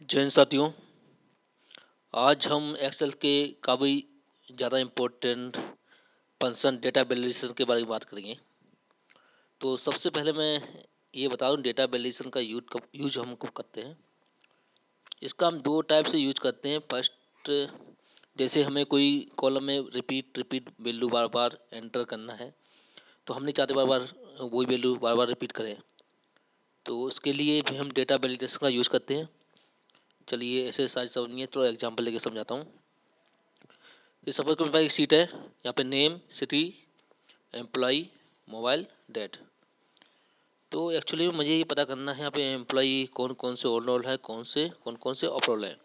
जय हिंद साथियों। आज हम एक्सेल के काफ़ी ज़्यादा इम्पोर्टेंट फंक्शन डेटा वैलिडेशन के बारे में बात करेंगे। तो सबसे पहले मैं ये बता दूं डेटा वैलिडेशन का यूज हम कब करते हैं। इसका हम दो टाइप से यूज करते हैं। फर्स्ट, जैसे हमें कोई कॉलम में रिपीट रिपीट वैल्यू बार बार एंटर करना है, तो हम नहीं चाहते बार बार वही वैल्यू बार बार रिपीट करें, तो उसके लिए भी हम डेटा वैलिडेशन का यूज़ करते हैं। चलिए ऐसे सारी समझिए, तो एग्जाम्पल लेके समझाता हूँ। ये सपोज मेरे पास एक सीट है, यहाँ पे name, city, employee, mobile, date. तो एक्चुअली मुझे ये पता करना है यहाँ पे एम्प्लॉई कौन कौन से ऑन रोल है, कौन कौन से ऑफ रोल है।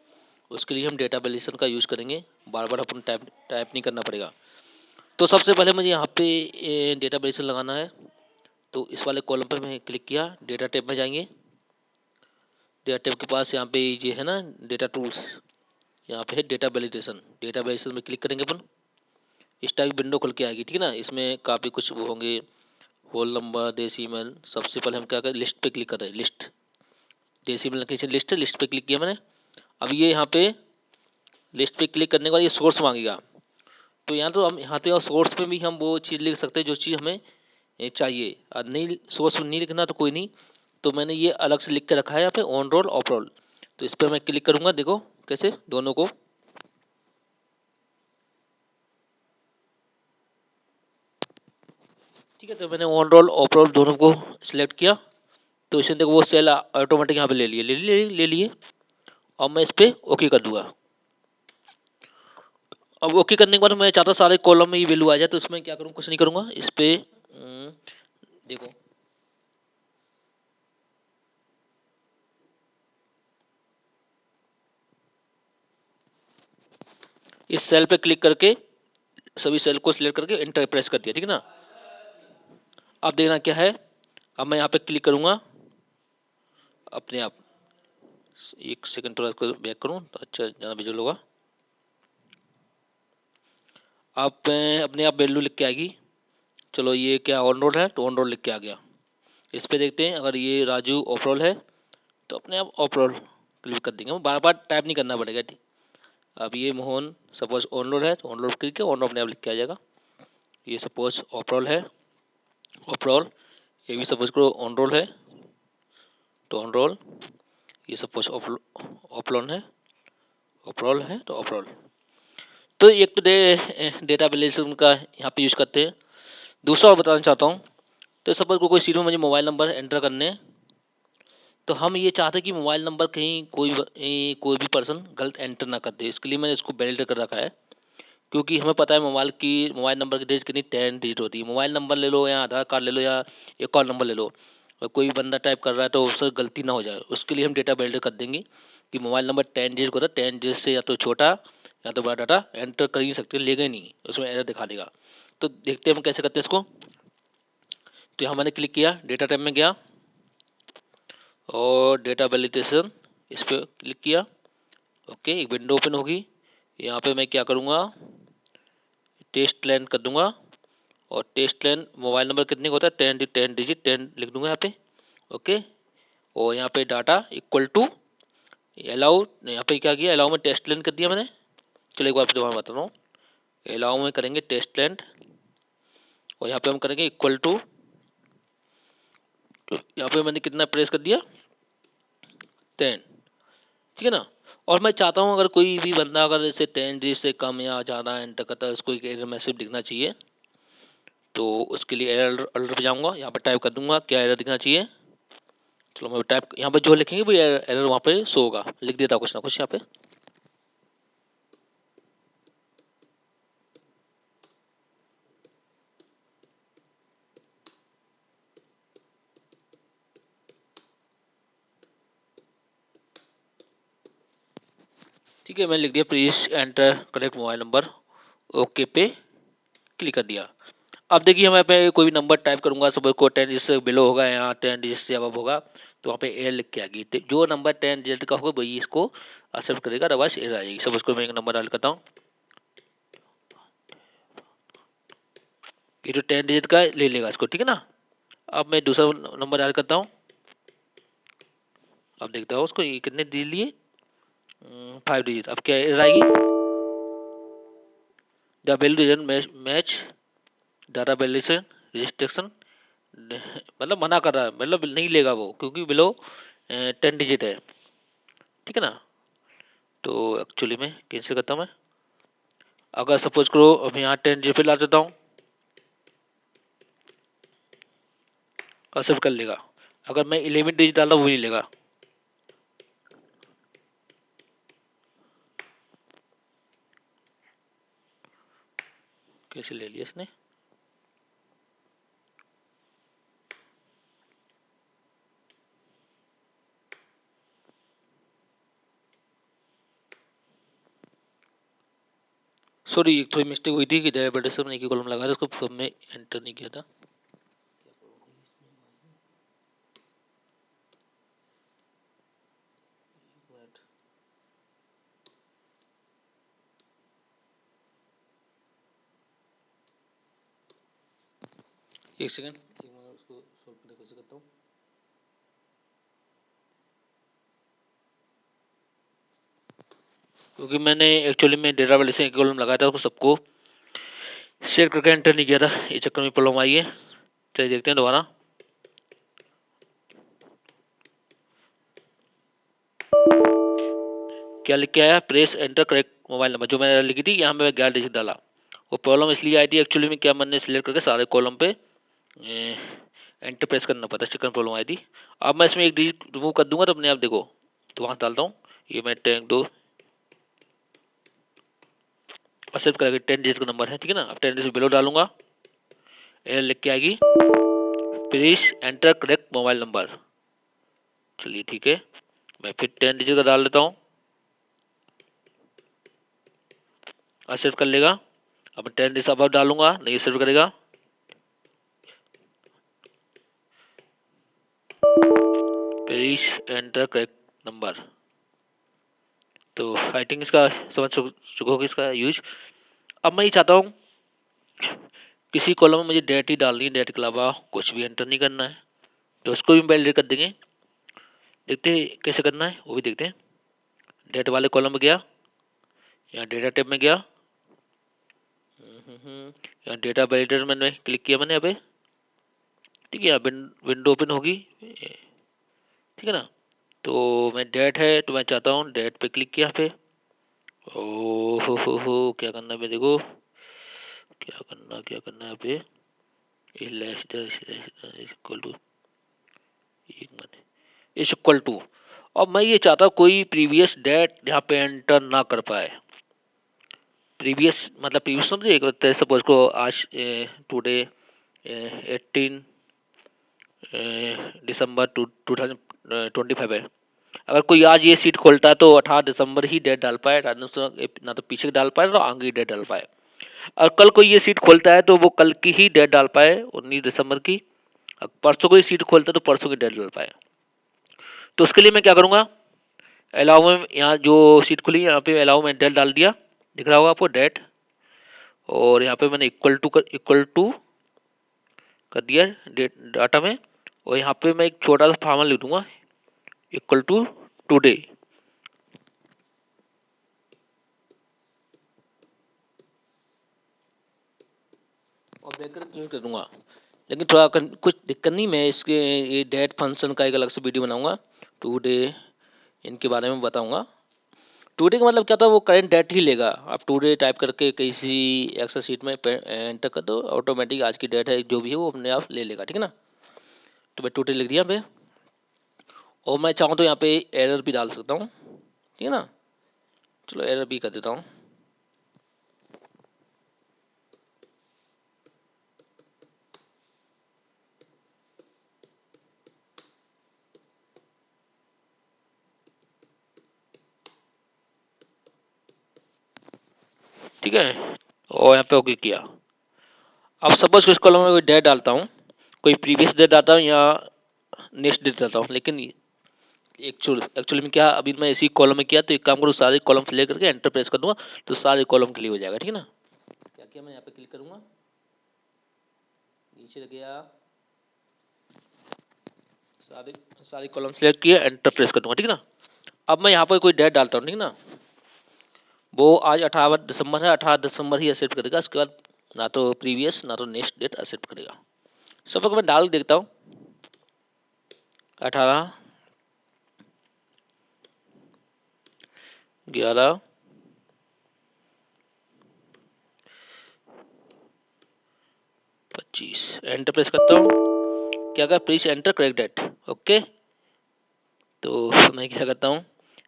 उसके लिए हम डेटा वैलिडेशन का यूज़ करेंगे, बार बार अपन टाइप नहीं करना पड़ेगा। तो सबसे पहले मुझे यहाँ पे डेटा वैलिडेशन लगाना है। तो इस वाले कॉलम पर मैं क्लिक किया, डेटा टैब में जाएंगे। डेटा टैब के पास यहाँ पे ये है ना डेटा टूल्स, यहाँ पे है डेटा वैलिडेशन। डेटा वैलिडेशन में क्लिक करेंगे अपन, इस टाइप विंडो खुल के आएगी, ठीक है ना। इसमें काफ़ी कुछ वो होंगे, होल नंबर, डेसिमल। सबसे पहले हम क्या करें, लिस्ट पे क्लिक कर रहे हैं। लिस्ट, डेसिमल लोकेशन लिस्ट है, लिस्ट पे क्लिक किया मैंने। अब ये यहाँ पे लिस्ट पे क्लिक करने के बाद ये सोर्स मांगेगा। तो यहाँ तो सोर्स पे भी हम वो चीज़ लिख सकते हैं जो चीज़ हमें चाहिए। और नहीं, सोर्स में नहीं लिखना तो कोई नहीं, तो मैंने ये अलग से लिख के रखा है यहाँ पे, ऑन रोल ऑफ रोल। तो इस पर मैं क्लिक करूँगा, देखो कैसे दोनों को। ठीक है, तो मैंने ऑन रोल ऑफ रोल दोनों को सिलेक्ट किया। तो इसने देखो वो सेल ऑटोमेटिक यहाँ पे ले लिए। अब मैं इस पर ओके कर दूंगा। अब ओके करने के बाद मैं चाहता सारे कॉलम में ये वैल्यू आ जाए, तो इसमें क्या करूँ, कुछ नहीं करूँगा। इस पे देखो, इस सेल पे क्लिक करके सभी सेल को सिलेक्ट करके एंटर प्रेस कर दिया, ठीक है ना। अब देखना क्या है, अब मैं यहाँ पे क्लिक करूँगा अपने आप। एक सेकंड थोड़ा इसको बैक करूँ तो अच्छा ज़्यादा विजुअल होगा। अब अपने आप वैल्यू लिख के आएगी। चलो ये क्या ऑन रोल है, तो ऑन रोल लिख के आ गया। इस पे देखते हैं, अगर ये राजू ऑफ रोल है तो अपने आप ऑफ रोल क्लिक कर देंगे, बार बार टाइप नहीं करना पड़ेगा, ठीक। अब ये मोहन सपोज ऑन रोल है, तो ऑन रोल क्लिक किया, ऑन रोल अपने आप लिख के आ जाएगा। ये सपोज ऑफ रोल है, ऑफ रोल। ये भी सपोज करो ऑन रोल है, तो ऑन रोल। ये सपोज ऑफ रोल है, ऑफ रोल है तो ऑफ रोल। तो एक तो डेटा वैलिडेशन का यहाँ पे यूज़ करते हैं। दूसरा और बताना चाहता हूँ। तो सपोज कोई सीट में मुझे मोबाइल नंबर एंटर करने हैं, तो हम ये चाहते हैं कि मोबाइल नंबर कहीं कोई भी पर्सन गलत एंटर ना कर दे। इसके लिए मैंने इसको वैलिडेट कर रखा है, क्योंकि हमें पता है मोबाइल नंबर की डिजिट कितनी 10 डिजिट होती है। मोबाइल नंबर ले लो या आधार कार्ड ले लो या एक और नंबर ले लो, और कोई भी बंदा टाइप कर रहा है तो उससे गलती ना हो जाए, उसके लिए हम डेटा वैलिडेट कर देंगे कि मोबाइल नंबर 10 डिजिट को, 10 डिजिट से या तो छोटा या तो बड़ा डाटा एंटर कर ही सकते, लेगा ही नहीं, उसमें एरर दिखा देगा। तो देखते हैं हम कैसे करते हैं इसको। तो यहाँ मैंने क्लिक किया, डेटा टाइप में गया और डेटा वैलिडेशन इस पर क्लिक किया। ओके, एक विंडो ओपन होगी। यहाँ पे मैं क्या करूँगा, टेस्ट लाइन कर दूंगा। और टेस्ट लाइन मोबाइल नंबर कितने का होता है, 10 डिजिट 10 लिख दूंगा यहाँ पे। ओके, और यहाँ पे डाटा इक्वल टू अलाउ, यहाँ पे क्या किया, अलाउ में टेस्ट लाइन कर दिया मैंने। चलो एक बार फिर दोबारा बता रहा हूँ। अलाउ में करेंगे टेस्ट लाइन, और यहाँ पे हम करेंगे इक्वल टू, यहाँ पे मैंने कितना प्रेस कर दिया, 10, ठीक है ना। और मैं चाहता हूँ अगर कोई भी बंदा अगर जैसे 10 डिजिट से कम या ज़्यादा एंटर करता है, उसको एक एरर मैसेज दिखना चाहिए। तो उसके लिए एरर अलर्ट पे जाऊँगा, यहाँ पे टाइप कर दूंगा क्या एरर दिखना चाहिए। चलो मैं टाइप यहाँ पे जो लिखेंगे वो एरर वहाँ पे शो होगा, लिख देता कुछ ना कुछ यहाँ पे। ठीक है, मैंने लिख दिया please enter correct mobile number. Okay पे क्लिक कर दिया। अब देखिए मैं पे कोई भी नंबर टाइप करूंगा, सब को 10 डिजिट से बिलो होगा या 10 डिजिट से अब होगा, तो वहाँ पे एरर लिख के आएगी। तो जो नंबर 10 डिजिट का होगा वही इसको एक्सेप्ट करेगा, अदरवाइज एरर आएगी। सब उसको मैं एक नंबर डाल करता हूँ, ये जो 10 डिजिट का ले लेगा इसको, ठीक है ना। अब मैं दूसरा नंबर डाल करता हूँ, अब देखता हूँ उसको ये कितने डिजिट लिए, 5 डिजिट। अब क्या एरर आएगी? The value doesn't match data valuation restriction, मतलब मना कर रहा है, मतलब नहीं लेगा वो, क्योंकि बिलो 10 डिजिट है। ठीक है ना? तो एक्चुअली में कैंसिल करता हूँ मैं। अगर सपोज करो अब यहाँ 10 डिजिट फिर ला देता हूँ, एक्सेप्ट कर लेगा। अगर मैं 11 डिजिट डाला वो नहीं लेगा। कैसे ले लिया इसने? सॉरी, थोड़ी मिस्टेक हुई थी कि डेरिवेटिव में एक ही कॉलम लगा था, उसको सब में एंटर नहीं किया था। एक सेकंड, मैं उसको सॉल्व कैसे करता हूँ। क्योंकि मैंने एक्चुअली में डेटा वाले से एक कॉलम लगाया था, उसको सबको शेयर करके एंटर नहीं किया था, इस चक्कर में प्रॉब्लम आई है। चलिए देखते हैं दोबारा। क्या लिख के आया? Press enter correct mobile number, जो मैंने लिखी थी यहाँ पे मैं 11 डिजिट डाला। वो प्रॉब्लम इसलिए आई थी एक्चुअली में, क्या मैंने सिलेक्ट करके सारे कॉलम पे एंटर प्रेस करना पड़ता, चिकन प्रॉब्लम आई थी। अब मैं इसमें एक डिजिट रिमूव कर दूंगा तो अपने आप देखो, तो वहाँ डालता हूँ। ये मैं टैग दो एक्सेप्ट करके 10 डिजिट का नंबर है, ठीक है ना? अब 10 डिजिट बिलो डालूंगा, एरर लिख के आएगी please enter correct mobile number. चलिए ठीक है, मैं फिर 10 डिजिट का डाल देता हूँ, एक्सेप्ट कर लेगा। अब 10 डिजिट अब डालूंगा, नहीं एक्सेप्ट करेगा। Please enter correct number. तो आई थिंक इसका समझ चुके होगे इसका यूज। अब मैं ये चाहता हूँ किसी कॉलम में मुझे डेट ही डालनी है, डेट के अलावा कुछ भी एंटर नहीं करना है, तो उसको भी वैलिडेट कर देंगे। देखते हैं कैसे करना है, वो भी देखते हैं। डेट वाले कॉलम में गया, यहाँ डेटा टैब में गया, यहाँ डेटा वैलिडेटर मैंने क्लिक किया मैंने यहाँ पे। ठीक है, यहाँ विंडो ओपन होगी, ठीक है ना? तो मैं डेट है तो मैं चाहता हूँ डेट पे क्लिक किया पे। ओ हो क्या करना है मेरे को, क्या करना है यहाँ पे? लेस देन इक्वल टू, एक मिनट, इज इक्वल टू। अब मैं ये चाहता हूँ कोई प्रीवियस डेट यहाँ पे एंटर ना कर पाए। प्रीवियस मतलब प्रीवियस समझे, एक होता है सपोज को आज टुडे 18 दिसंबर 2025 है। अगर कोई आज ये सीट खोलता है तो 18 दिसंबर ही डेट डाल पाए, ना तो पीछे डाल पाए ना आगे ही डेट डाल पाए। और कल कोई ये सीट खोलता है तो वो कल की ही डेट डाल पाए, 19 दिसंबर की। परसों कोई सीट खोलता है तो परसों की डेट डाल पाए। तो उसके लिए मैं क्या करूँगा, अलाउ में यहाँ जो सीट खुली है यहाँ पे अलाउ में डेट डाल दिया, दिख रहा होगा आपको डेट। और यहाँ पे मैंने इक्वल टू कर दिया डेट डाटा में। और यहाँ पे मैं एक छोटा सा फॉर्मूला लिख दूंगा, इक्वल टू टुडे। और ब्रैकेट चेंज कर दूंगा। लेकिन थोड़ा कुछ दिक्कत नहीं, मैं इसके ये डेट फंक्शन का एक अलग से वीडियो बनाऊंगा, टुडे इनके बारे में बताऊंगा। टुडे का मतलब क्या था, वो करंट डेट ही लेगा। आप टुडे टाइप करके किसी एक्सेल शीट में एंटर कर दो, ऑटोमेटिक आज की डेट है जो भी है वो अपने आप ले लेगा, ठीक है ना? तो मैं टुडे लिख दिया पे। और मैं चाहूँ तो यहाँ पे एरर भी डाल सकता हूँ, ठीक है ना? चलो एरर भी कर देता हूँ। ठीक है, और यहाँ पे ओके किया। अब सपोज इस कॉलम में कोई डेट डालता हूँ, कोई प्रीवियस डेट डालता हूँ या नेक्स्ट डेट डालता हूँ, लेकिन एक्चुअली में क्या, अभी मैं इसी कॉलम में किया, तो एक काम करूँ सारे कॉलम सेलेक्ट करके एंटर प्रेस कर दूंगा, तो सारे कॉलम क्लियर हो जाएगा, ठीक है ना? क्या किया मैं यहाँ पे क्लिक करूंगा, नीचे गया, सारे सारे कॉलम सेलेक्ट किए, एंटर प्रेस कर दूंगा, ठीक है ना? अब मैं यहाँ पर कोई डेट डालता हूँ, ठीक ना। वो आज 18 दिसंबर है, 18 दिसंबर ही एक्सेप्ट करेगा, उसके बाद ना तो प्रीवियस ना तो नेक्स्ट डेट एक्सेप्ट करेगा। सब मैं डाल देखता हूँ 18 11 25 एंटर प्रेस करता हूँ। क्या कर please enter correct date. Okay, तो मैं क्या करता हूँ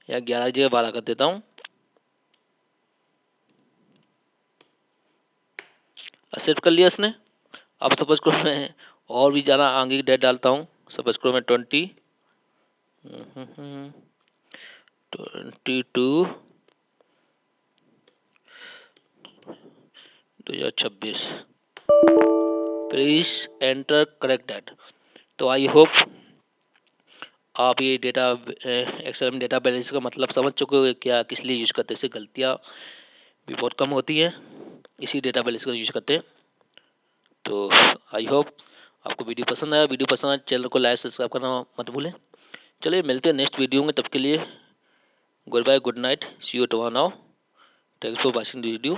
या 11 की जगह 12 कर देता हूँ। एक्सेप्ट कर लिया इसने। अब सपोज करो मैं और भी ज़्यादा आगे की डेट डालता हूँ। सपोज करो मैं 22/2026 प्लीज एंटर करेक्ट डेट। तो आई होप आप ये डेटा एक्सेल में डेटा बैलेंस का मतलब समझ चुके हो क्या, किस लिए यूज करते हैं। इससे गलतियाँ भी बहुत कम होती हैं, इसी डेटा बैलेंस का यूज करते हैं। तो आई होप आपको वीडियो पसंद आया। वीडियो पसंद आया चैनल को लाइक सब्सक्राइब करना मत भूलें। चलिए मिलते हैं नेक्स्ट वीडियो में, तब के लिए good bye, good night, see you tomorrow now. Thanks for watching the video.